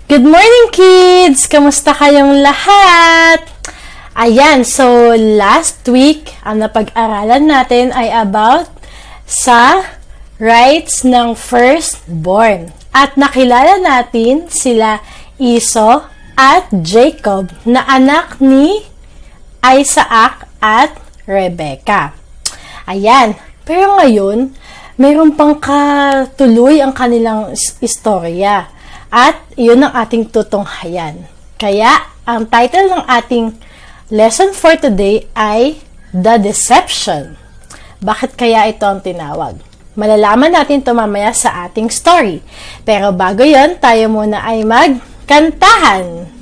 Good morning, kids! Kamusta kayong lahat? Ayan, so last week, ang napag-aralan natin ay about sa rights ng firstborn. At nakilala natin sila Esau at Jacob na anak ni Isaac at Rebecca. Ayan, pero ngayon, mayroon pang katuloy ang kanilang istorya. At yun ang ating tutunghayan. Kaya, ang title ng ating lesson for today ay The Deception. Bakit kaya ito ang tinawag? Malalaman natin ito mamaya sa ating story. Pero bago yon, tayo muna ay magkantahan.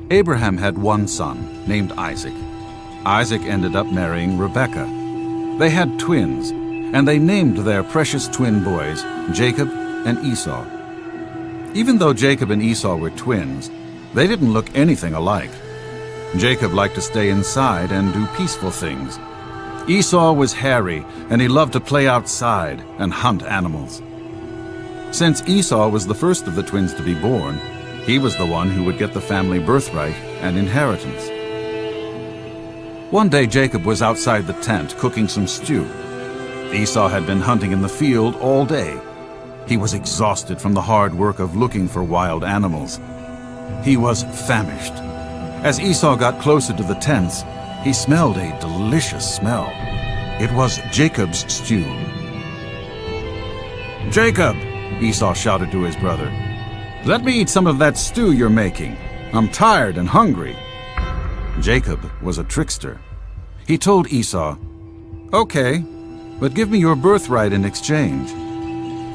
Abraham had one son, named Isaac. Isaac ended up marrying Rebekah. They had twins, and they named their precious twin boys Jacob and Esau. Even though Jacob and Esau were twins, they didn't look anything alike. Jacob liked to stay inside and do peaceful things. Esau was hairy, and he loved to play outside and hunt animals. Since Esau was the first of the twins to be born, he was the one who would get the family birthright and inheritance. One day Jacob was outside the tent cooking some stew. Esau had been hunting in the field all day. He was exhausted from the hard work of looking for wild animals. He was famished. As Esau got closer to the tents, he smelled a delicious smell. It was Jacob's stew. "Jacob," Esau shouted to his brother, "let me eat some of that stew you're making. I'm tired and hungry." Jacob was a trickster. He told Esau, "Okay, but give me your birthright in exchange."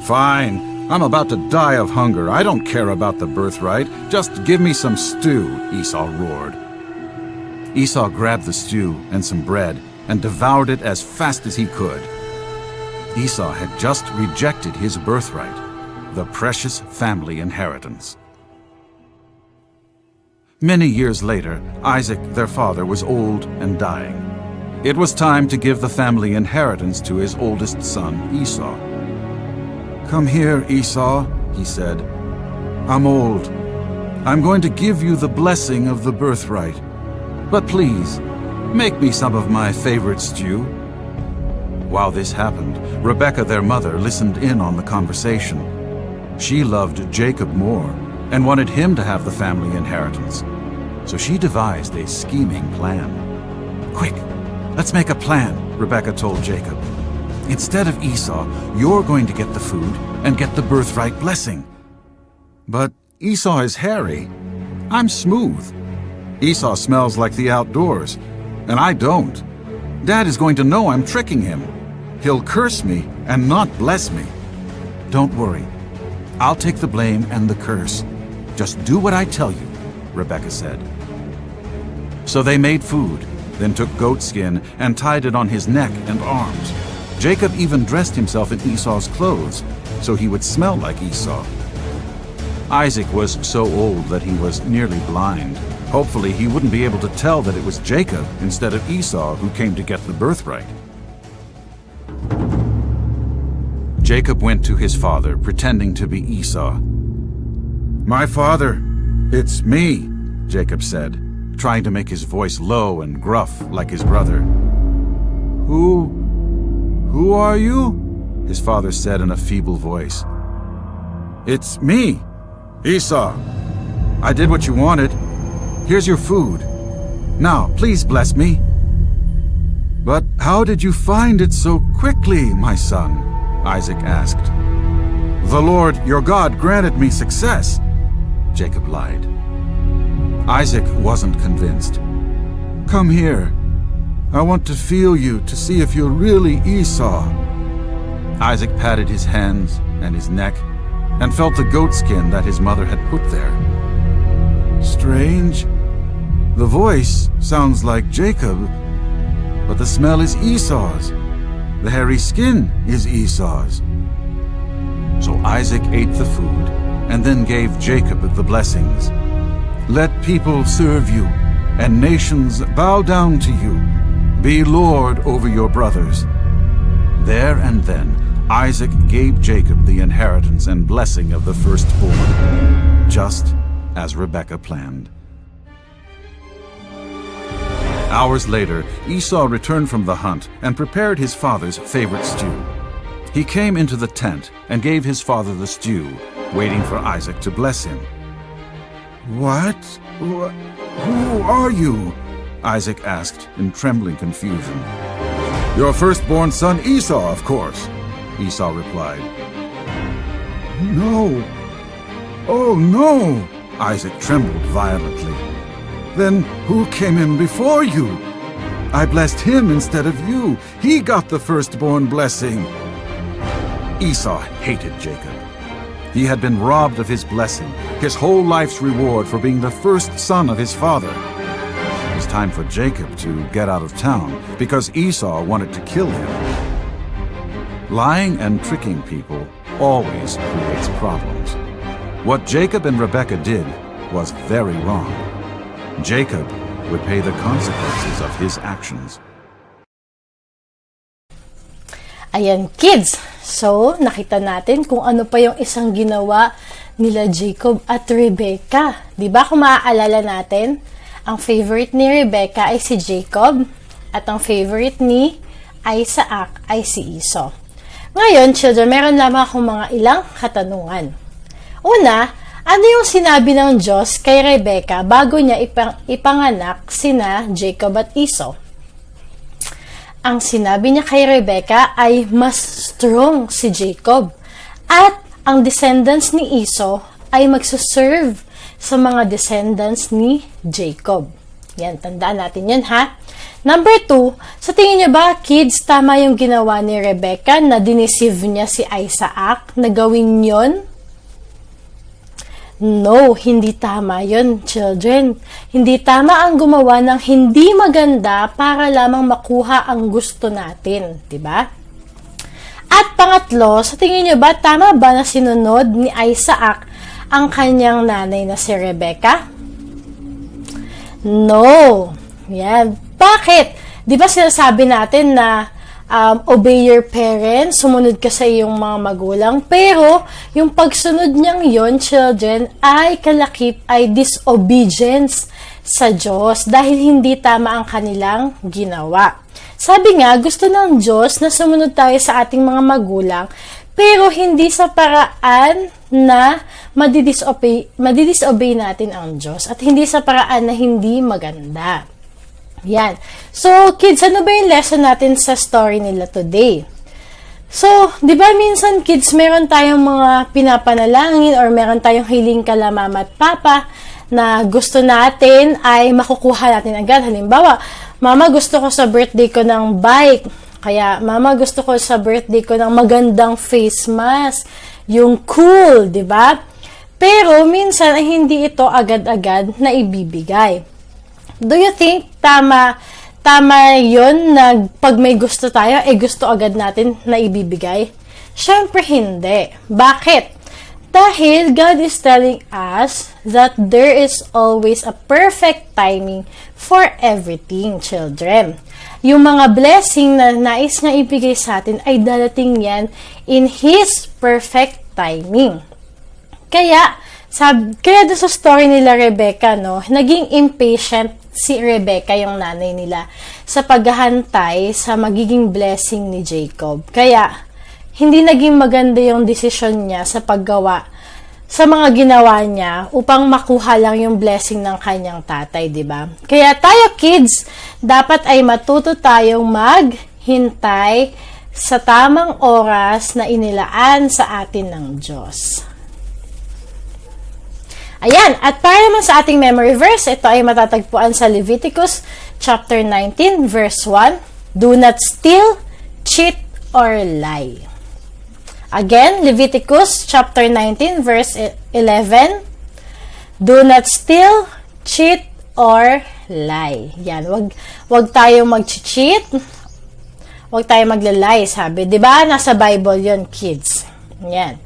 "Fine, I'm about to die of hunger. I don't care about the birthright. Just give me some stew," Esau roared. Esau grabbed the stew and some bread and devoured it as fast as he could. Esau had just rejected his birthright, the precious family inheritance. Many years later, Isaac, their father, was old and dying. It was time to give the family inheritance to his oldest son, Esau. "Come here, Esau," he said. "I'm old. I'm going to give you the blessing of the birthright. But please, make me some of my favorite stew." While this happened, Rebekah, their mother, listened in on the conversation. She loved Jacob more and wanted him to have the family inheritance. So she devised a scheming plan. "Quick, let's make a plan," Rebekah told Jacob. "Instead of Esau, you're going to get the food and get the birthright blessing." "But Esau is hairy. I'm smooth. Esau smells like the outdoors, and I don't. Dad is going to know I'm tricking him. He'll curse me and not bless me." "Don't worry. I'll take the blame and the curse. Just do what I tell you, Rebekah said. So they made food, then took goat skin and tied it on his neck and arms. Jacob even dressed himself in Esau's clothes, so he would smell like Esau. Isaac was so old that he was nearly blind. Hopefully he wouldn't be able to tell that it was Jacob instead of Esau who came to get the birthright. Jacob went to his father, pretending to be Esau. "My father, it's me," Jacob said, trying to make his voice low and gruff like his brother. Who are you?" his father said in a feeble voice. "It's me, Esau. I did what you wanted. Here's your food. Now, please bless me." "But how did you find it so quickly, my son?" Isaac asked. "The Lord, your God, granted me success," Jacob lied. Isaac wasn't convinced. "Come here. I want to feel you to see if you're really Esau." Isaac patted his hands and his neck and felt the goat skin that his mother had put there. Strange. The voice sounds like Jacob, but the smell is Esau's. The hairy skin is Esau's. So Isaac ate the food and then gave Jacob the blessings. "Let people serve you, and nations bow down to you. Be Lord over your brothers." There and then, Isaac gave Jacob the inheritance and blessing of the firstborn, just as Rebekah planned. Hours later, Esau returned from the hunt and prepared his father's favorite stew. He came into the tent and gave his father the stew, waiting for Isaac to bless him. "What? Who are you?" Isaac asked in trembling confusion. "Your firstborn son Esau, of course," Esau replied. "No. Oh, no!" Isaac trembled violently. "Then who came in before you? I blessed him instead of you. He got the firstborn blessing." Esau hated Jacob. He had been robbed of his blessing, his whole life's reward for being the first son of his father. It was time for Jacob to get out of town because Esau wanted to kill him. Lying and tricking people always creates problems. What Jacob and Rebekah did was very wrong. Jacob would pay the consequences of his actions. Ayan, kids. So, nakita natin kung ano pa yung isang ginawa nila Jacob at Rebekah. Diba kung maaalala natin, ang favorite ni Rebekah ay si Jacob at ang favorite ni Isaac ay si Esau. Ngayon, children, meron lamang akong mga ilang katanungan. Una, ano yung sinabi ng Diyos kay Rebekah bago niya ipanganak sina Jacob at Esau? Ang sinabi niya kay Rebekah ay mas strong si Jacob at ang descendants ni Esau ay magsuserve sa mga descendants ni Jacob. Yan, tandaan natin yan ha. Number 2, sa tingin niyo ba, kids, tama yung ginawa ni Rebekah na dineceive niya si Isaac na gawin yon? No, hindi tama yun, children. Hindi tama ang gumawa ng hindi maganda para lamang makuha ang gusto natin, diba? At pangatlo, sa tingin niyo ba, tama ba na sinunod ni Isaac ang kanyang nanay na si Rebekah? No. Yan. Bakit? Di ba sinasabi natin na obey your parents, sumunod ka sa iyong mga magulang, pero yung pagsunod niyang yon, children, ay kalakip ay disobedience sa Diyos dahil hindi tama ang kanilang ginawa. Sabi nga, gusto ng Diyos na sumunod tayo sa ating mga magulang, pero hindi sa paraan na madidisobey natin ang Diyos at hindi sa paraan na hindi maganda. Yan. So, kids, ano ba yung lesson natin sa story nila today? So, di ba minsan, kids, meron tayong mga pinapanalangin or meron tayong hiling kala mama at papa na gusto natin ay makukuha natin agad. Halimbawa, mama, gusto ko sa birthday ko ng bike. Kaya, mama, gusto ko sa birthday ko ng magandang face mask. yung cool, di ba? Pero minsan ay hindi ito agad-agad na ibibigay. Do you think tama yun na pag may gusto tayo, gusto agad natin na ibibigay? Syempre hindi. Bakit? Dahil God is telling us that there is always a perfect timing for everything, children. Yung mga blessing na nais na ibigay sa atin ay darating yan in His perfect timing. Kaya doon sa story nila Rebecca, no, naging impatient si Rebecca, yung nanay nila, sa paghahantay sa magiging blessing ni Jacob. Kaya, hindi naging maganda yung desisyon niya sa paggawa sa mga ginawa niya upang makuha lang yung blessing ng kanyang tatay, di ba? Kaya tayo kids, dapat ay matuto tayong maghintay sa tamang oras na inilaan sa atin ng Diyos. Ayan, at para naman sa ating memory verse, ito ay matatagpuan sa Leviticus chapter 19 verse 1. Do not steal, cheat, or lie. Again, Leviticus chapter 19 verse 11. Do not steal, cheat, or lie. Yan, wag tayong mag-cheat, wag tayong maglalay, sabi. 'Di ba? Nasa Bible 'yon, kids. Yan.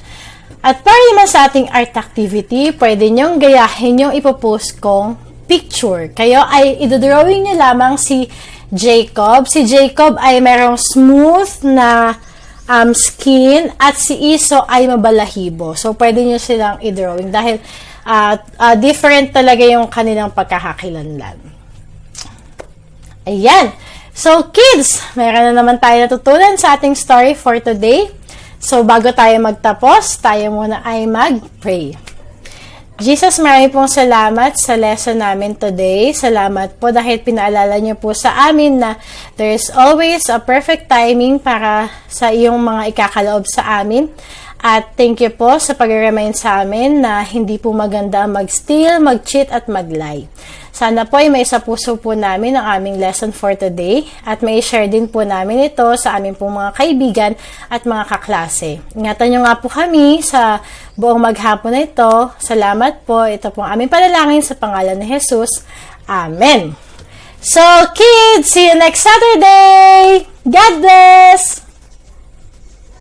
At para naman sa ating art activity, pwede nyong gayahin yung ipopost kong picture. Kayo ay idodrawing nyo lamang si Jacob. Si Jacob ay merong smooth na skin at si Esau ay mabalahibo. So, pwede nyo silang i-drawing dahil different talaga yung kanilang pagkakakilanlan. Ayan. So, kids, meron na naman tayo natutunan sa ating story for today. So, bago tayo magtapos, tayo muna ay mag-pray. Jesus, marami pong salamat sa lesson namin today. Salamat po dahil pinaalala niyo po sa amin na there is always a perfect timing para sa iyong mga ikakaloob sa amin. At thank you po sa pag-remind sa amin na hindi po maganda mag-steal, mag-cheat at mag-lie. Sana po ay may sa puso po namin ang aming lesson for today at may share din po namin ito sa aming pong mga kaibigan at mga kaklase. Ingatan nyo nga po kami sa buong maghapon na ito. Salamat po. Ito pong aming panalangin sa pangalan ni Jesus. Amen. So, kids, see you next Saturday! God bless!